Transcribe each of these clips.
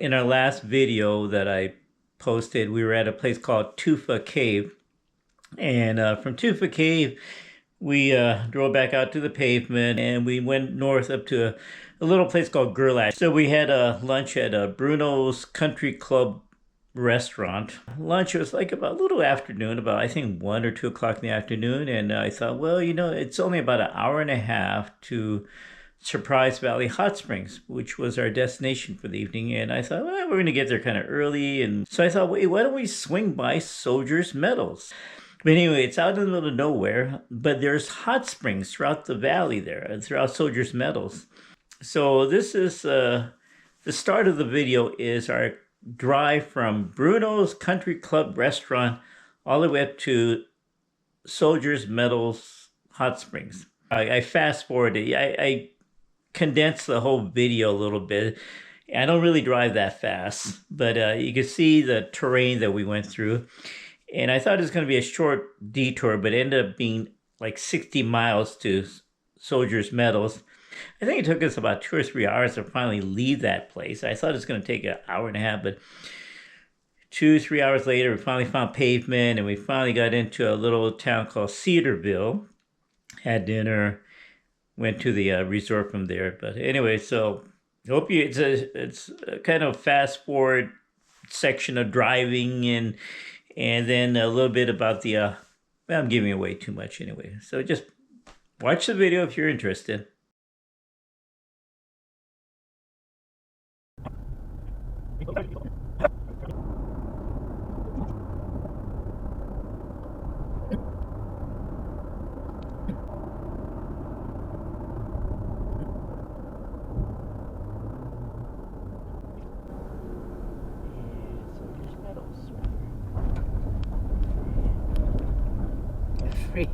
In our last video that I posted, we were at a place called Tufa Cave. And from Tufa Cave, we drove back out to the pavement and we went north up to a little place called Gerlach. So we had a lunch at a Bruno's Country Club restaurant. Lunch was like about a little afternoon, about I think 1 or 2 o'clock in the afternoon. And I thought, well, it's only about an hour and a half to Surprise Valley Hot Springs, which was our destination for the evening. And I thought, well, we're going to get there kind of early. And so I thought, wait, why don't we swing by Soldier Meadows? But anyway, it's out in the middle of nowhere, but there's hot springs throughout the valley there, throughout Soldier Meadows. So this is the start of the video is our drive from Bruno's Country Club restaurant all the way up to Soldier Meadows Hot Springs. I fast forwarded. I condensed the whole video a little bit. I don't really drive that fast, but you can see the terrain that we went through. And I thought it was going to be a short detour, but it ended up being like 60 miles to Soldier Meadows. I think it took us about 2 or 3 hours to finally leave that place. I thought it was going to take an hour and a half, but 2 or 3 hours later, we finally found pavement, and we finally got into a little town called Cedarville. Had dinner, went to the resort from there. But anyway, so hope you. It's a kind of fast forward section of driving and then a little bit about the. Well, I'm giving away too much anyway. So just watch the video if you're interested. Free.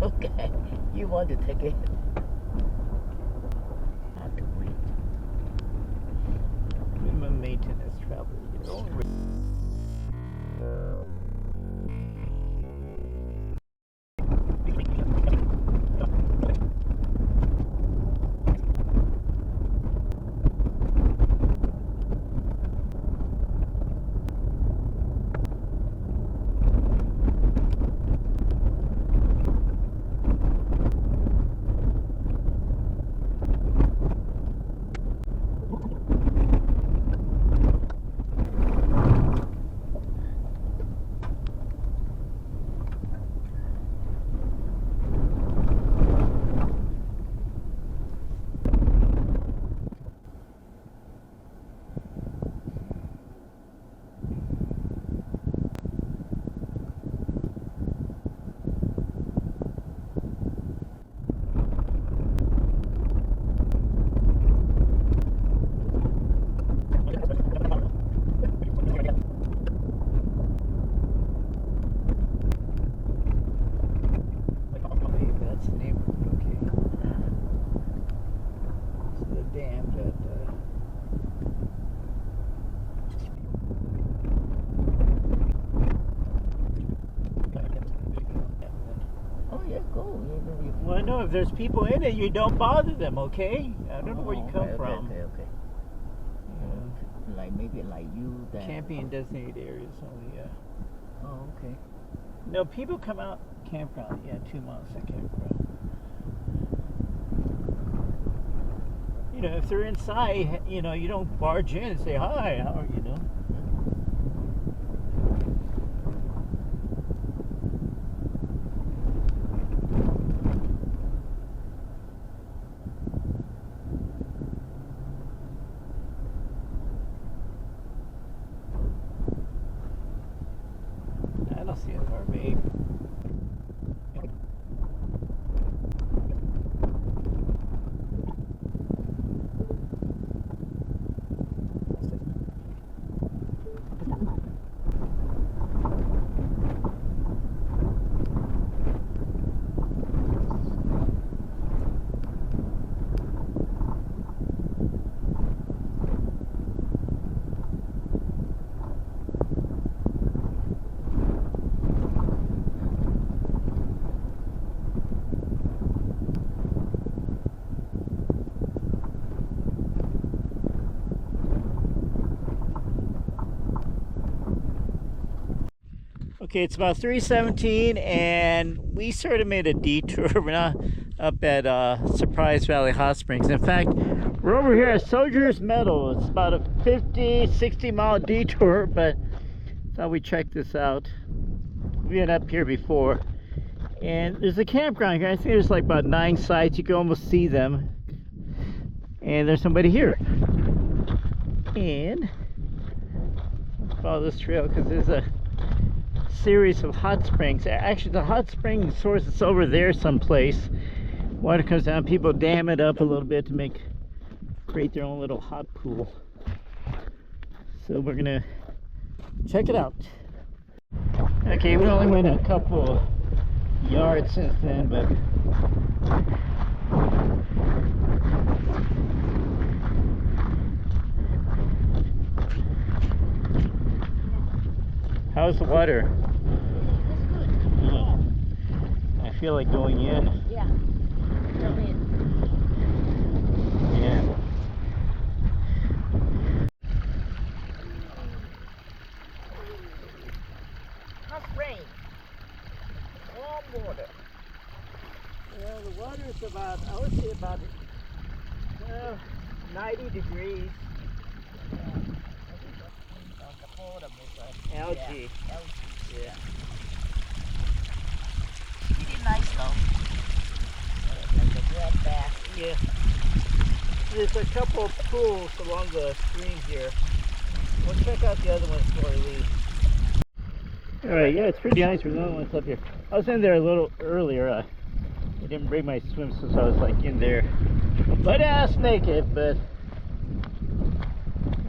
Okay. You want to take it? Have to wait. Minimum maintenance travel. Well, I know if there's people in it, you don't bother them, okay? I don't know where you come from. Okay. Like maybe like you that Camping in designated areas only, yeah. Oh, okay. No, people come out campground, yeah, 2 miles at campground. If they're inside, you don't barge in and say, hi, how are you, I don't see an RV. Okay, it's about 3:17, and we sort of made a detour. We're not up at Surprise Valley Hot Springs. In fact, we're over here at Soldier Meadow. It's about a 50-60 mile detour, but thought we'd check this out. We've been up here before, and there's a campground here. I think there's like about 9 sites. You can almost see them, and there's somebody here. And follow this trail because there's a series of hot springs. Actually, the hot spring source is over there someplace. Water comes down, people dam it up a little bit to create their own little hot pool. So we're gonna check it out. Okay, we only went a couple yards since then, but how's the water? I feel like going in. Yeah. Come in. Yeah. Hot spring. Warm water. Well, the water is about, I would say about 90 degrees. Algae. Yeah. Pretty nice though. Like a red bath. Yeah. There's a couple of pools along the stream here. We'll check out the other ones before we leave. Alright, yeah, it's pretty nice. There's another one up here. I was in there a little earlier. I didn't bring my swimsuit, so I was like in there butt ass naked, but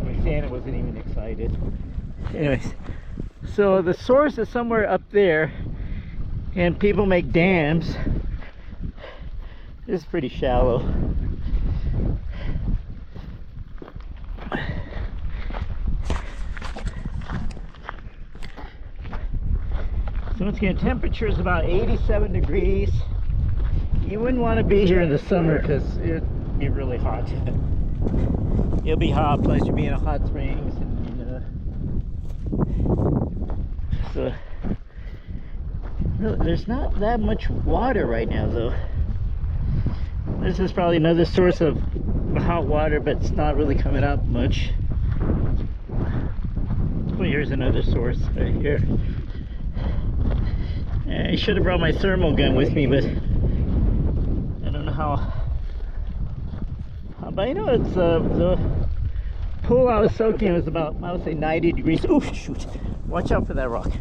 my Santa wasn't even excited. Anyways, so the source is somewhere up there, and people make dams. This is pretty shallow. So once again, temperature is about 87 degrees. You wouldn't want to be here in the summer because it'd be really hot. It'll be hot, plus you'll be in a hot springs, and so really, there's not that much water right now, though. This is probably another source of hot water, but it's not really coming up much. Well, here's another source right here. I should have brought my thermal gun with me, but I don't know how. But I know it's the pool I was soaking in was about, I would say, 90 degrees. Oh shoot! Watch out for that rock.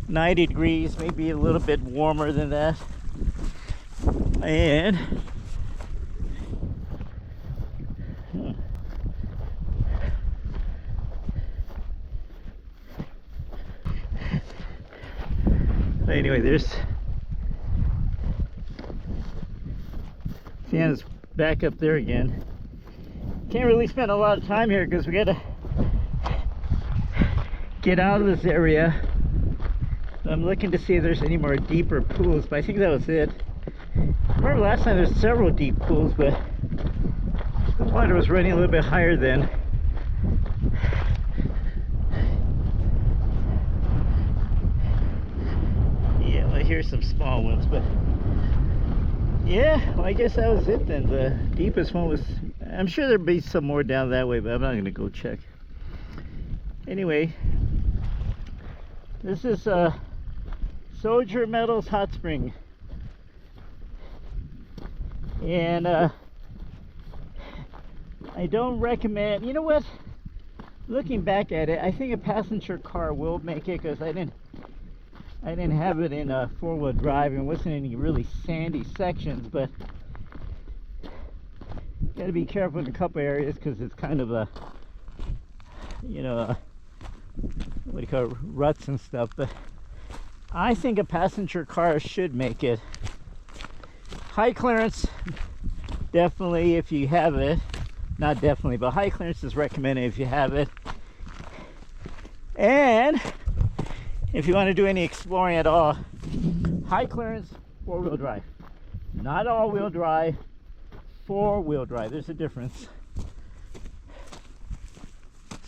90 degrees, maybe a little bit warmer than that. And anyway, there's Sienna's back up there again. Can't really spend a lot of time here because we gotta get out of this area. I'm looking to see if there's any more deeper pools, but I think that was it. Remember last time there's several deep pools, but the water was running a little bit higher then. Yeah, well, here's some small ones, but yeah, well, I guess that was it then. The deepest one was, I'm sure there'd be some more down that way, but I'm not going to go check. Anyway, this is Soldier Meadows Hot Spring, and I don't recommend, you know what, looking back at it, I think a passenger car will make it, because I didn't have it in a four-wheel drive, and it wasn't any really sandy sections, but you got to be careful in a couple areas because it's kind of a, you know, what do you call it, ruts and stuff. But I think a passenger car should make it. High clearance, definitely if you have it. Not definitely, but high clearance is recommended if you have it. And if you want to do any exploring at all, high clearance, four-wheel drive. Not all-wheel drive, four-wheel drive. There's a difference.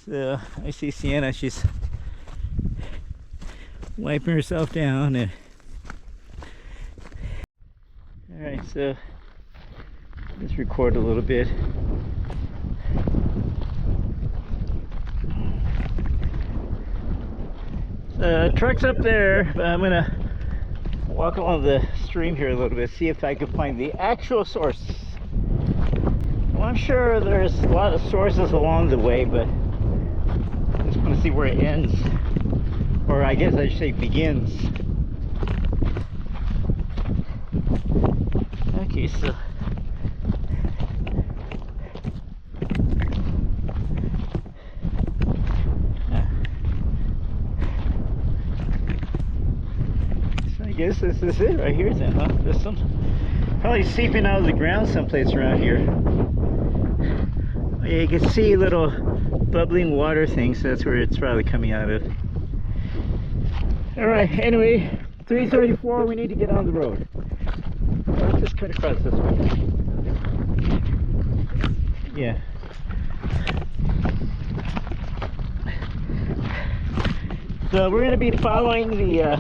So I see Sienna, she's wiping herself down. And all right, so let's record a little bit. The truck's up there, but I'm gonna walk along the stream here a little bit, see if I can find the actual source. Well, I'm sure there's a lot of sources along the way, but I just want to see where it ends, or I guess I should say begins. Okay, so I guess this is it right here then, huh? There's some probably seeping out of the ground someplace around here. Oh, yeah, you can see little bubbling water things, so that's where it's probably coming out of. Alright, anyway, 3:34, we need to get on the road. Let's just cut across this way. Yeah. So we're going to be following the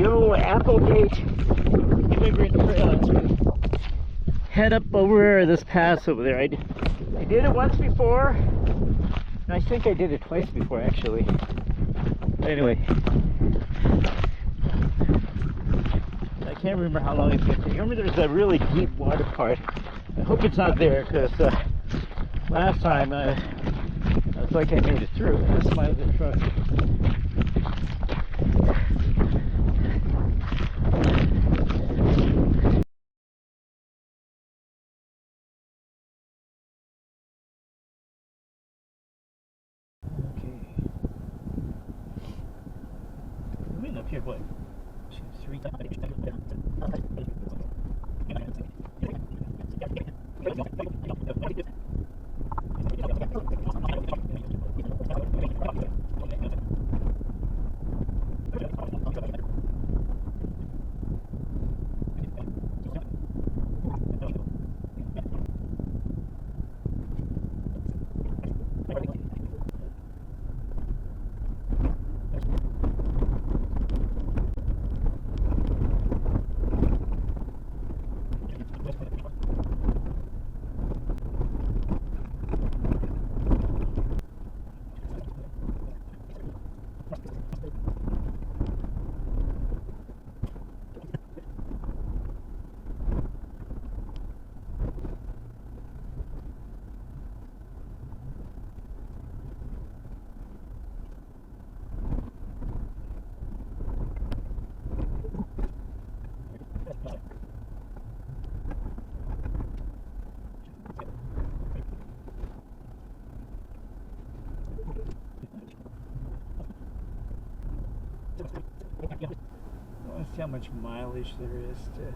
old Applegate immigrant trail. Head up over this pass over there. I did it once before. And I think I did it twice before, actually. But anyway, I can't remember how long it's going to take. Remember, there's a really deep water part. I hope it's not there, because last time it's like I made it through. That's my other truck. Up here, what? 2, 3 Let's see how much mileage there is to